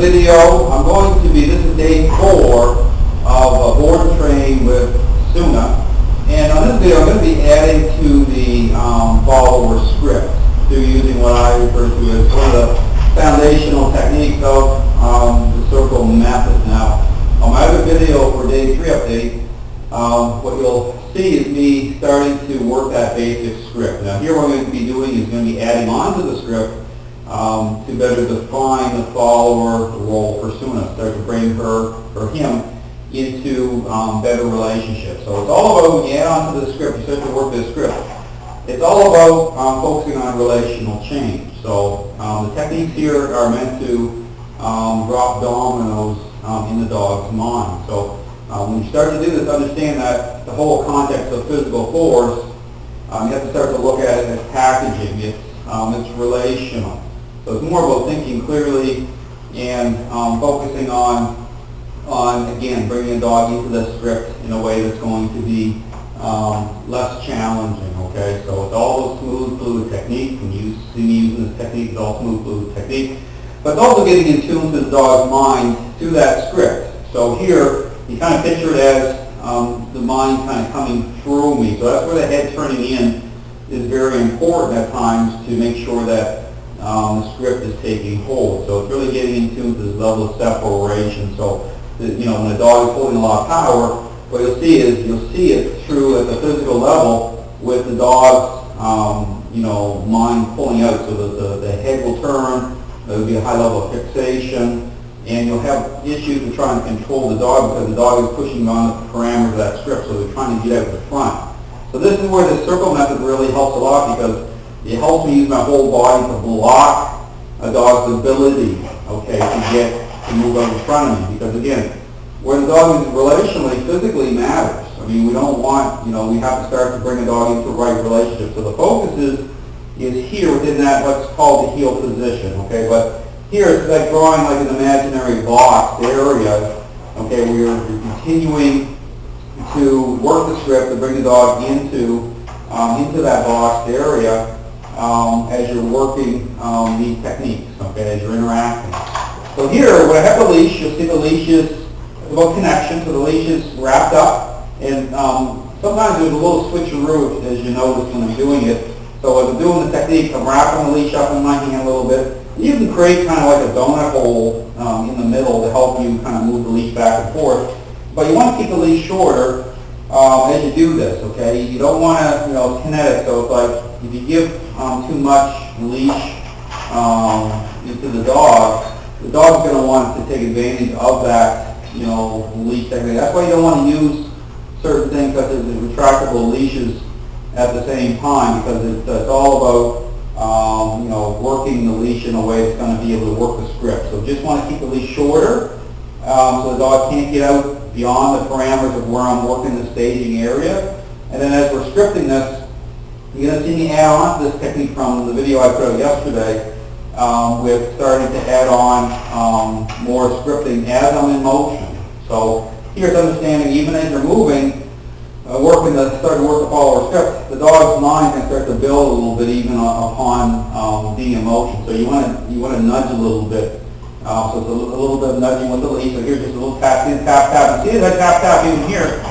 video, I'm going to be, this is day 4 of Board and Train with Suna. And on this video, I'm going to be adding to the follower script through using what I refer to as one of the foundational techniques of the circle method. Now, on my other video for day 3 update, what you'll see is me starting to work that basic script. Now here what I'm going to be doing is going to be adding on to the script to better define the follower role for Suna, start to bring her or him into better relationships. So it's all about, when you add on to the script, you start to work this script, it's all about focusing on relational change. So the techniques here are meant to drop dominoes in the dog's mind. So when you start to do this, understand that the whole context of physical force, you have to start to look at it as packaging. It's relational. So it's more about thinking clearly and focusing on again, bringing a dog into the script in a way that's going to be less challenging, okay? So it's all smooth, fluid technique. When you see me using this technique, it's all smooth, fluid technique. But it's also getting in tune to the dog's mind through that script. So here, you kind of picture it as the mind kind of coming through me. So that's where the head turning in is very important at times to make sure that the script is taking hold. So it's really getting in tune to this level of separation. So, when a dog is holding a lot of power, what you'll see is it through at the physical level with the dog's mind pulling out. So the head will turn. There will be a high level of fixation. And you'll have issues with trying to control the dog because the dog is pushing on the parameters of that script, so they're trying to get out the front. So this is where the circle method really helps a lot because it helps me use my whole body to block a dog's ability, to move out in front of me. Because again, where the dog is relationally, physically matters. I mean, we don't want, we have to start to bring a dog into the right relationship. So the focus is here within that what's called the heel position, okay? But here it's like drawing like an imaginary box area, where you're continuing to work the script to bring the dog into that boxed area as you're working these techniques, as you're interacting. So here, when I have the leash, you'll see the leash is about connection, so the leash is wrapped up, and sometimes there's a little switcheroo as you notice when I'm doing it. So as I'm doing the technique, I'm wrapping the leash up in my hand a little bit. You can create kind of like a donut hole in the middle to help you kind of move the leash back and forth. But you want to keep the leash shorter as you do this, okay? You don't want to, kinetic, so it's like if you give too much leash into the dog's going to want to take advantage of that, leash technique. That's why you don't want to use certain things such as the retractable leashes at the same time because it's all about working the leash in a way that's going to be able to work the script. So just want to keep the leash shorter so the dog can't get out beyond the parameters of where I'm working the staging area. And then as we're scripting this, you're going to see me add on to this technique from the video I put out yesterday with starting to add on more scripting as I'm in motion. So here's understanding even as you're moving, starting to work the follower script, the dog's mind can start to build a little bit even upon being in motion. So you want to nudge a little bit. So it's a little bit of nudging with the leash. So here's just a little tap in, tap, tap. And see as I tap, tap even here,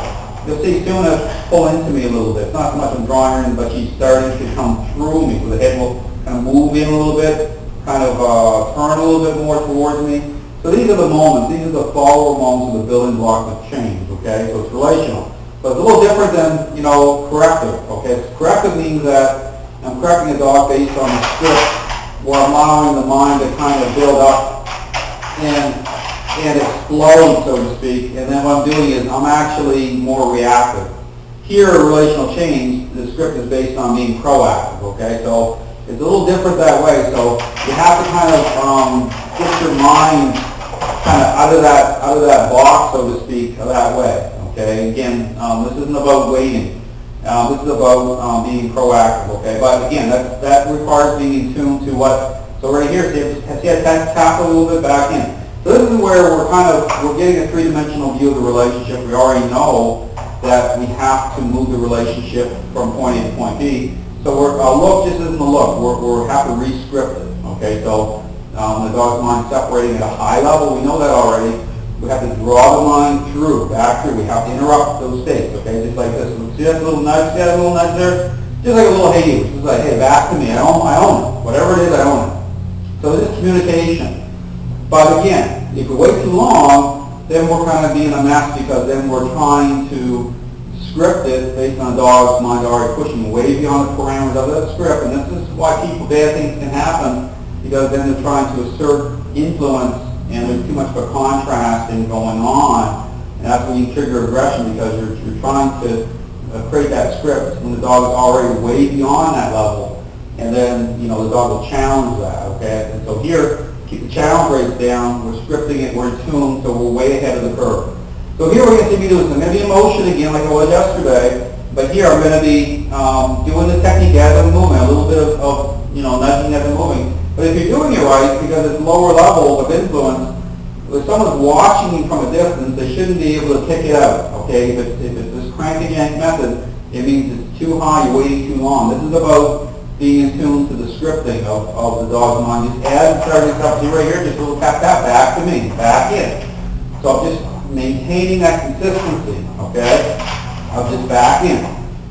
you'll see Suna pull into me a little bit. It's not so much I'm drawing her in, but she's starting to come through me. So the head will kind of move in a little bit, kind of turn a little bit more towards me. So these are the moments. These are the follower moments of the building blocks of change, okay? So it's relational. But it's a little different than, corrective, okay? Corrective means that I'm correcting a dog based on the script where I'm allowing the mind to kind of build up and explode, so to speak. And then what I'm doing is I'm actually more reactive. Here, relational change, the script is based on being proactive, okay? So it's a little different that way. So you have to kind of get your mind kind of out of that box, so to speak, that way. Okay, again, this isn't about waiting. This is about being proactive, okay? But again, that requires being in tune to what, so right here, see I tap a little bit back in. So this is where we're getting a three-dimensional view of the relationship. We already know that we have to move the relationship from point A to point B. So a look just isn't a look. We have to re-script it, okay? So The dog's mind separating at a high level, we know that already. We have to draw the mind through, back through. We have to interrupt those states, okay? Just like this. See that little nudge? See that little nudge there? Just like a little hey you. Just like, hey, back to me. I own it. Whatever it is, I own it. So this is communication. But again, if we wait too long, then we're kind of being a mess because then we're trying to script it based on a dog's mind already pushing way beyond the parameters of that script. And this is why bad things can happen, because then they're trying to assert influence and there's too much of a contrasting going on. And that's when you trigger aggression, because you're trying to create that script when the dog is already way beyond that level. And then, the dog will challenge that, okay? And so here, keep the challenge rates down, we're scripting it, we're in tune, so we're way ahead of the curve. So here we're going to be doing some heavy motion again like I was yesterday, but here I'm going to be doing the technique as I'm moving, a little bit of nudging as I'm moving. But if you're doing it right, because it's lower levels of influence, if someone's watching you from a distance, they shouldn't be able to pick it out, okay? If it's this crank and yank method, it means it's too high, you're waiting too long. This is about being in tune to the scripting of the dog's mind. Just as it starts up, see right here, just a little tap, back to me, back in. So I'm just maintaining that consistency, okay? Of just back in,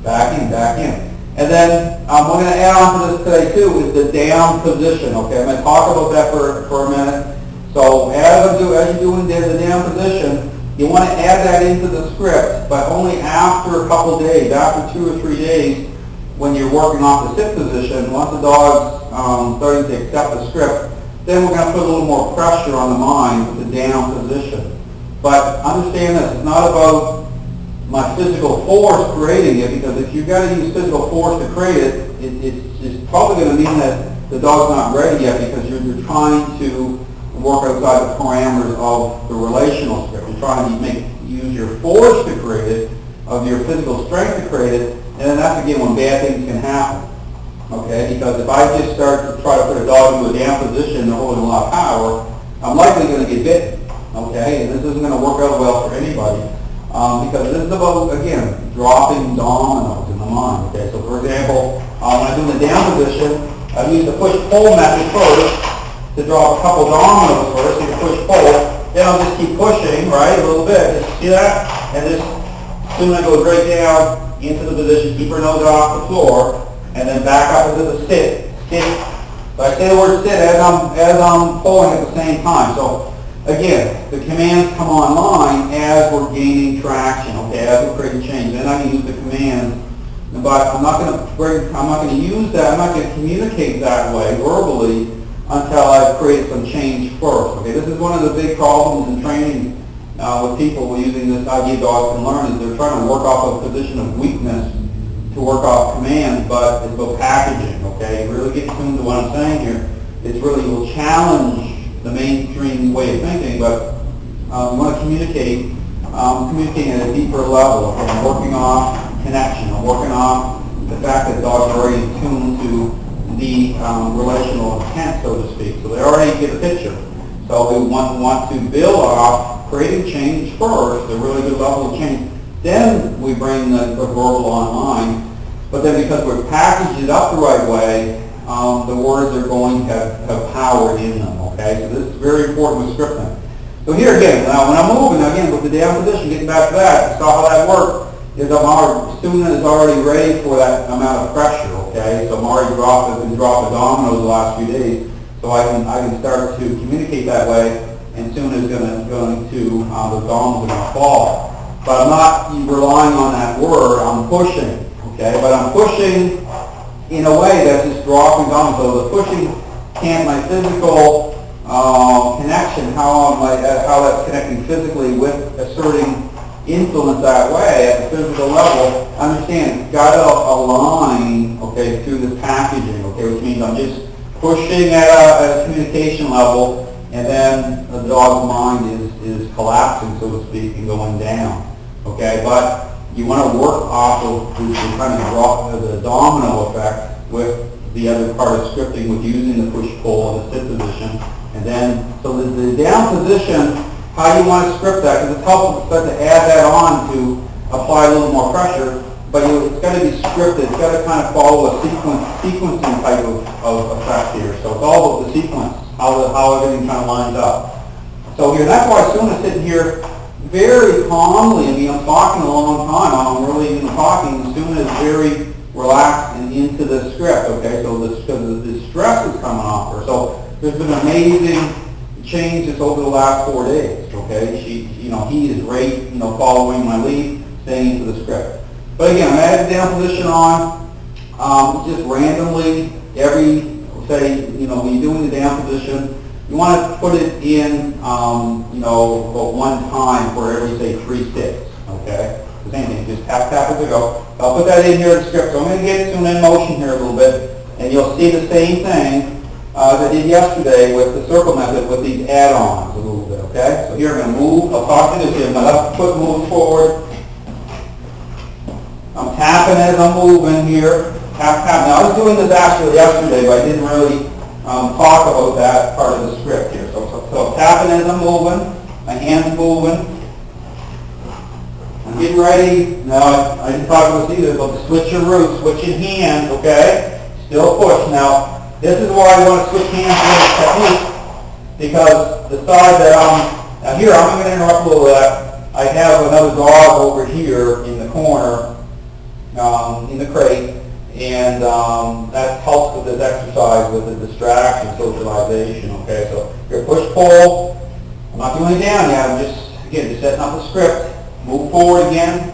back in, back in. And then we're going to add on to this today too is the down position, okay? I'm going to talk about that for a minute. So as you're doing the down position, you want to add that into the script, but only after a couple days, after 2 or 3 days, when you're working off the sit position. Once the dog's starting to accept the script, then we're going to put a little more pressure on the mind with the down position. But understand this, it's not about my physical force creating it, because if you've got to use physical force to create it, it's probably going to mean that the dog's not ready yet, because you're trying to work outside the parameters of the relational script. You're trying to use your force to create it, of your physical strength to create it, and then that's again when bad things can happen. Okay, because if I just start to try to put a dog into a down position and holding a lot of power, I'm likely going to get bitten. Okay, and this isn't going to work out well for anybody, because this is about, again, dropping dominoes in the mind. Okay, so for example, when I do the down position, I use the push-pull method first to drop a couple dominoes first. So you push-pull, then I'll just keep pushing, right, a little bit. Just see that? And just Suna goes right down into the position, keep her nose off the floor, and then back up into the sit. So I say the word sit as I'm pulling at the same time. So again, the commands come online as we're gaining traction, okay, as we're creating change. Then I can use the commands, but I'm not going to use that, I'm not going to communicate that way verbally until I've created some change first. Okay, this is one of the big problems in training with people using this idea dogs can learn, is they're trying to work off a position of weakness to work off commands, but it's about packaging, okay? Really get tuned to what I'm saying here. It's really will challenge the mainstream way of thinking, but we want to communicating at a deeper level. Okay? I'm working off connection. I'm working off the fact that dogs are already tuned to the relational intent, so to speak. So they already get a picture. So we want to build off creating change first, a really good level of change. Then we bring the verbal online. But then because we're packaged it up the right way, the words are going to have power in them. Okay, so this is very important with scripting. So here again, now when I'm moving, again with the down position, getting back to that, saw how that worked. Suna is already ready for that amount of pressure. Okay, so I'm already dropped the dominoes the last few days, so I can start to communicate that way. And Suna is going to the dominoes are going to fall. But I'm not relying on that word. I'm pushing. Okay, but I'm pushing in a way that's just dropping dominoes. So the pushing can't my physical connection, how that's connecting physically with asserting influence that way at the physical level. Understand, it's got to align, okay, through this packaging, okay, which means I'm just pushing at a communication level, and then the dog's mind is collapsing, so to speak, and going down. Okay, but you want to work off of the kind of drop the domino effect with the other part of scripting, with using the push-pull and the sit position. And then, so the down position, how you want to script that, because it's helpful to start to add that on to apply a little more pressure, but it's got to be scripted. It's got to kind of follow a sequencing type of effect here. So it's all about the sequence. how everything kind of lines up. So here, that's why Suna's sitting here very calmly. I mean, I'm talking a long time. I'm really even talking. Suna is very relaxed and into the script, okay? So the stress is coming off her. So there's been amazing changes over the last 4 days, okay? He is great, following my lead, staying into the script. But again, I added down position on, just randomly, say, when you're doing the down position, you want to put it in, about one time for every, say, 3 sticks, okay? The same thing, just tap, tap as we go. I'll put that in here in the script. So I'm going to get Suna in motion here a little bit, and you'll see the same thing as I did yesterday with the circle method with these add-ons a little bit, okay? So here I'm going to move. I'll talk to this here. My left foot moves forward. I'm tapping as I'm moving here. Tap, tap. Now, I was doing this actually yesterday, but I didn't really talk about that part of the script here. So tapping as I'm moving. My hands moving. I'm getting ready. Now, I didn't talk about this either, but switch your roots, switch your hands, okay? Still push. Now, this is why I want to switch hands with this technique, because the side that now here, I'm going to interrupt a little bit. I have another dog over here in the corner, in the crate, and that helps with this exercise with the distraction, socialization, okay? So here, push, pull. I'm not doing it down yet. I'm just setting up the script. Move forward again.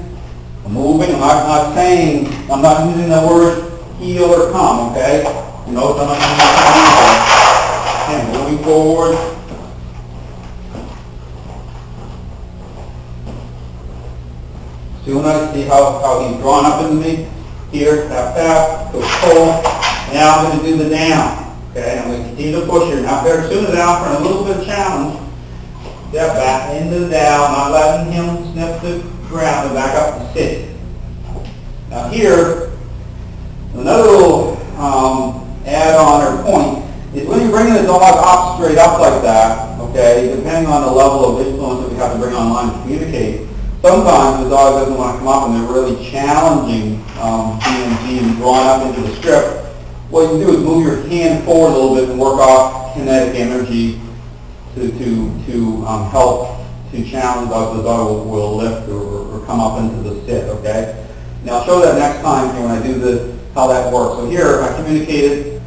I'm moving. I'm not saying, I'm not using the word heel or come, okay? I'm not using that. And moving forward. Suna, see how he's drawn up into me? Here, tap, tap, push, pull. Now I'm going to do the down. Okay, I'm going to continue to push here. Now, if Suna's out for a little bit of challenge, step back into the down, not letting him sniff the ground, and back up and sit. Now here, another little add-on or point is when you're bringing the dog up straight up like that, okay, depending on the level of influence that we have to bring online to communicate, sometimes the dog doesn't want to come up and they're really challenging being drawn up into the script. What you can do is move your hand forward a little bit and work off kinetic energy to help to challenge the dog will lift or come up into the sit, okay? Now I'll show that next time here when I do how that works. So here I communicated,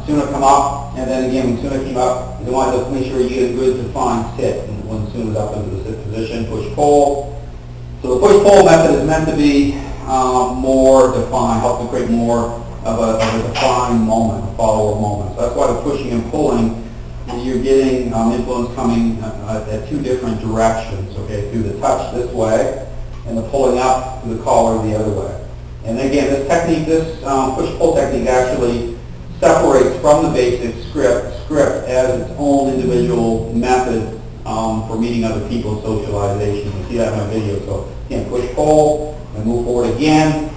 Suna come up, and then again when Suna came up, you want to make sure you get a good defined sit. And when Suna's up into the sit position, push pull. So the push pull method is meant to be more defined, help to create more of a defined moment, a follow-up moment. So that's why the pushing and pulling, you're getting influence coming at 2 different directions, okay, through the touch this way and the pulling up through the collar the other way. And again, this technique, this push-pull technique actually separates from the basic script as its own individual method for meeting other people, socialization. You see that in my video. So again, push-pull and move forward again.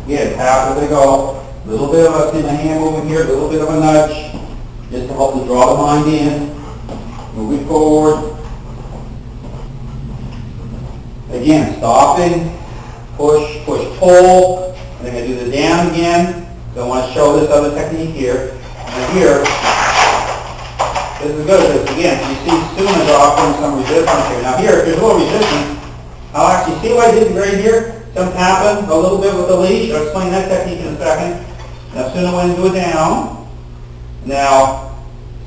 Again, tap as they go. A little bit of a, see my hand moving here, a little bit of a nudge, just to help to draw the mind in. Moving forward. Again, stopping, push, push, pull. And then I do the down again. So I want to show this other technique here. And here, this is good because again, you see Suna's offering some resistance here. Now here, if there's a little resistance, I'll actually see what I did right here. Some tapping a little bit with the leash. I'll explain that technique in a second. Now Suna went into a down. Now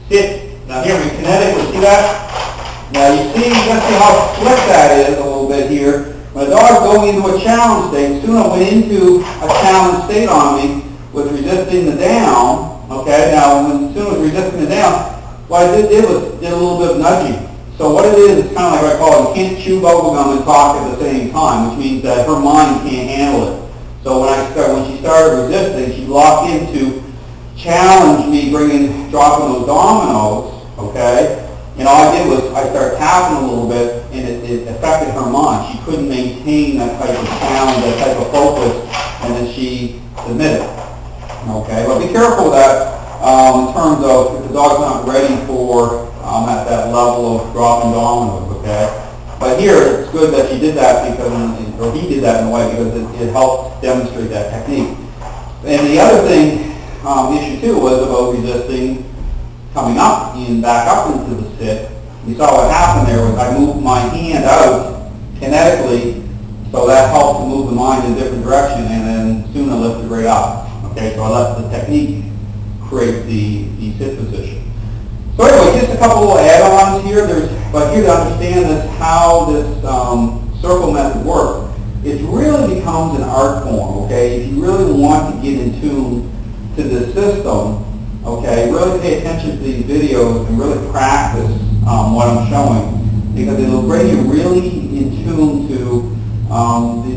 sit. Now here we kinetically see that. Now you see, let's see how slick that is a little bit here. When a dog's going into a challenge state, Suna went into a challenge state on me with resisting the down. Okay, now when Suna was resisting the down, what I did was did a little bit of nudging. So what it is, it's kind of like what I call it, you can't chew bubblegum and talk at the same time, which means that her mind can't handle it. So when she started resisting, she locked into challenge me dropping those dominoes, okay? And all I did was I started tapping a little bit, and it affected her mind. She couldn't maintain that type of challenge, that type of focus, and then she submitted. Okay, but be careful with that in terms of if the dog's not ready for at that level of dropping dominoes, okay? But here, it's good that she did that because, or he did that in a way because it helped demonstrate that technique. And the other thing, the issue too, was about resisting coming up and back up into the sit, you saw what happened there was I moved my hand out kinetically, so that helped to move the mind in a different direction, and then Suna lifted right up. Okay, so I let the technique create the sit position. So anyway, just a couple little add-ons here. But here to understand this, how this circle method works, it really becomes an art form. Okay, if you really want to get in tune to the system, okay, really pay attention to these videos and really practice what I'm showing, because it'll bring you really in tune to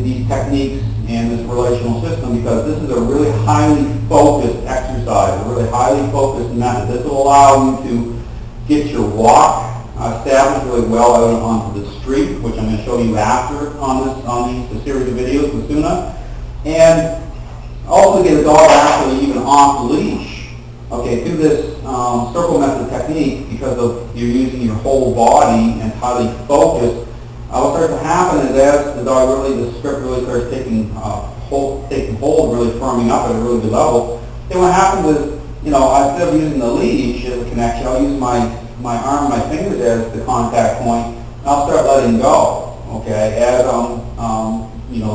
these techniques and this relational system, because this is a really highly focused exercise, a really highly focused method. This will allow you to get your walk established really well out onto the street, which I'm going to show you after on the series of videos with Suna, and also get a dog actually even off the leash, okay, through this circle method technique, because of you're using your whole body and highly focused. What starts to happen is as the dog the script really starts taking hold, really firming up at a really good level. Then what happens is, instead of using the leash as a connection, I'll use my arm, my fingers as the contact point, and I'll start letting go, okay, as I'm,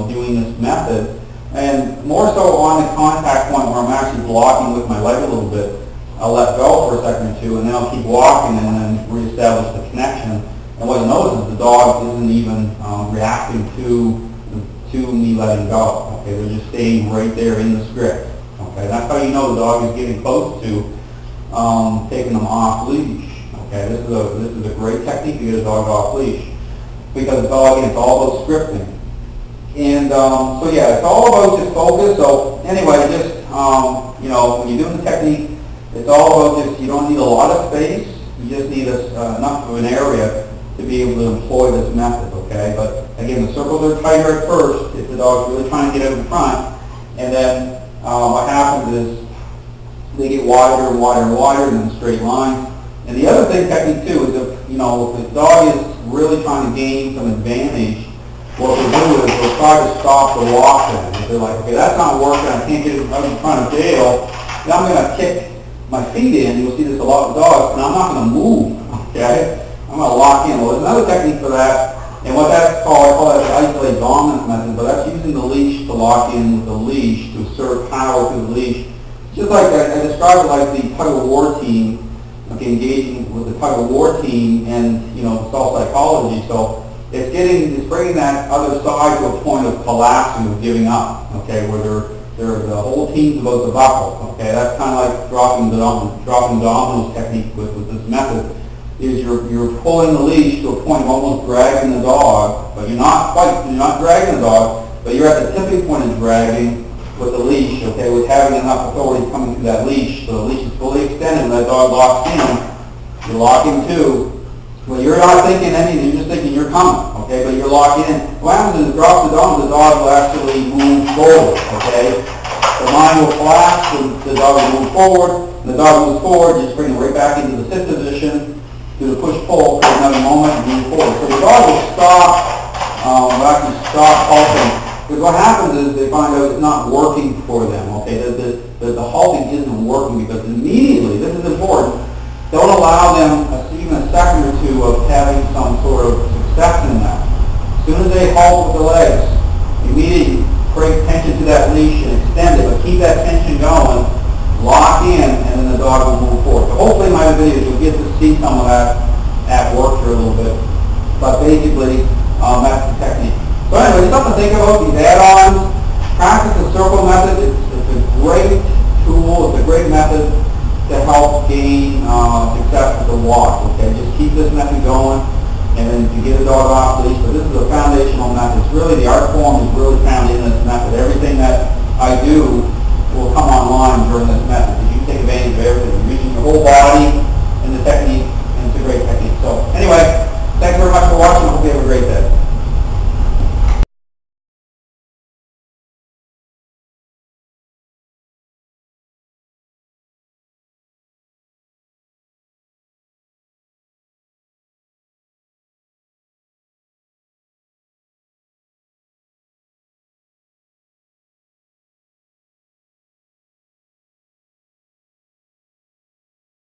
doing this method. And more so on the contact point where I'm actually blocking with my leg a little bit, I'll let go for a second or two, and then I'll keep walking and then reestablish the connection. And what you'll notice is the dog isn't even reacting to me letting go. Okay, they're just staying right there in the script. Okay, that's how you know the dog is getting close to taking them off leash. Okay, this is a great technique to get a dog off leash, because it's all about scripting. And so yeah, it's all about just focus. So anyway, just when you're doing the technique, it's all about just, you don't need a lot of space. You just need enough of an area to be able to employ this method, okay? But again, the circles are tighter at first if the dog's really trying to get out in front, and then what happens is they get wider and wider and wider in a straight line. And the other technique too is if the dog is really trying to gain some advantage, what they'll do is they'll try to stop the walk then. If they're like, okay, that's not working, I can't get it out in front of Dale, then I'm going to kick my feet in. You'll see this a lot with dogs, and I'm not going to move, okay? I'm going to lock in. Well, there's another technique for that, and what that's called, I call that the isolate dominance method, but that's using the leash to lock in with the leash to assert power through the leash. Just like I described it like the tug-of-war team, okay, engaging with the tug-of-war team and, self psychology. So it's bringing that other side to a point of collapsing, of giving up, okay, where the whole team's about to buckle, okay. That's kind of like dropping dominoes technique with this method. Is you're pulling the leash to a point of almost dragging the dog, but you're not dragging the dog, but you're at the tipping point of dragging with the leash, okay, with having enough authority coming through that leash. So the leash is fully extended and that dog locks in. You're locking too. Well, you're not thinking anything, you're just thinking you're coming, okay, but you're locking in. What happens is it drops the dog will actually move forward, okay. The mind will collapse, the dog will move forward, and the dog moves forward, you just bring it right back into the sit position, do the push-pull for another moment and move forward. So the dog will stop halting. Because what happens is they find out it's not working for them, okay? The halting isn't working, because immediately, this is important, don't allow them even a second or two of having some sort of success in that. As soon as they halt with the legs, immediately create tension to that leash and extend it, but keep that tension going, lock in, and then the dog will move forward. So hopefully in my videos you'll get to see some of that at work here a little bit. But basically, that's the technique. So anyway, just something to think about, these add-ons. Practice the circle method. It's a great tool. It's a great method to help gain success with the walk. Okay, just keep this method going, and then to get a dog off leash. But this is a foundational method. It's really, the art form is really found in this method. Everything that I do will come online during this method. You take advantage of everything. You're using your whole body in the technique, and it's a great technique. So anyway, thanks very much for watching. I hope you have a great day.